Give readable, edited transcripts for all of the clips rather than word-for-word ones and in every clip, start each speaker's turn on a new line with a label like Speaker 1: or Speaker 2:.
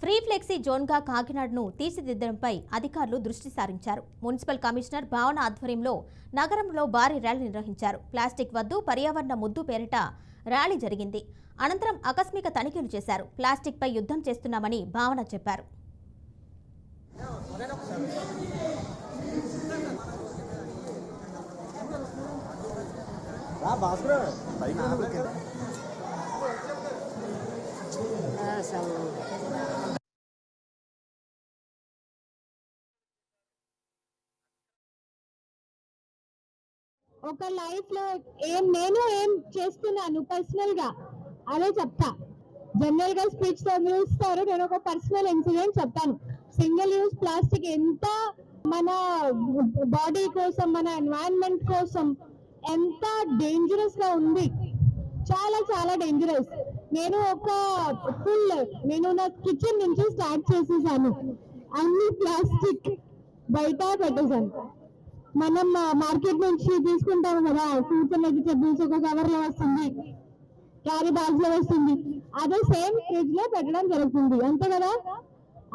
Speaker 1: Free flexi జోన్గా కాకినాడను తీర్చిదిద్దడంపై అధికారులు దృష్టి సారించారు. మున్సిపల్ కమిషనర్ భావన ఆధ్వర్యంలో నగరంలో భారీ ర్యాలీ నిర్వహించారు. ప్లాస్టిక్ వద్దు పర్యావరణ ముద్దు పేరిట ర్యాలీ జరిగింది. అనంతరం ఆకస్మిక తనిఖీలు చేశారు. ప్లాస్టిక్ పై యుద్ధం చేస్తున్నామని భావన చెప్పారు.
Speaker 2: ఒక లైఫ్ లో నేను ఏం చేస్తున్నాను పర్సనల్ గా అదే చెప్తా. జనరల్ గా స్పీచ్ చదివిస్తారు, నేను ఒక పర్సనల్ ఇన్సిడెంట్ చెప్తాను. సింగిల్ యూజ్ ప్లాస్టిక్ ఎంత మన బాడీ కోసం, మన ఎన్వైరన్మెంట్ కోసం ఎంత డేంజరస్ గా ఉంది, చాలా చాలా డేంజరస్. నేను నా కిచెన్ నుంచి స్టార్ట్ చేసేసాను. అన్ని ప్లాస్టిక్ బయట పెట్టేసాను. మనం మార్కెట్ నుంచి తీసుకుంటాం కదా, ఫ్రూట్స్ అండ్ వెజిటబుల్స్ ఒక కవర్ లో వస్తుంది, క్యారీ బ్యాగ్స్ లో వస్తుంది, అదే సేమ్ ఫ్రిడ్జ్ లో పెట్టడం జరుగుతుంది, అంతే కదా.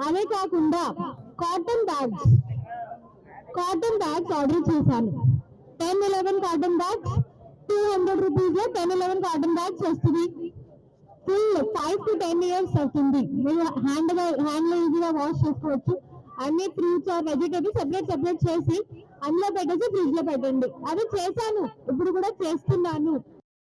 Speaker 2: అదే కాకుండా కాటన్ బ్యాగ్స్ ఆర్డర్ చేశాను. 10-11 కాటన్ బ్యాగ్స్ 200 రూపీస్ లో 10-11 కాటన్ బ్యాగ్స్ వస్తుంది. ఫుల్ 5 to 10 years అవుతుంది. మీరు హ్యాండ్ లో ఈజీగా వాష్ చేసుకోవచ్చు. అన్ని ఫ్రూట్స్ ఆర్ వెజిటబుల్స్ సెపరేట్ చేసి అందులో పెట్టేసి ఫ్రిడ్జ్ లో పెట్టండి. అది చేశాను, ఇప్పుడు కూడా చేస్తున్నాను.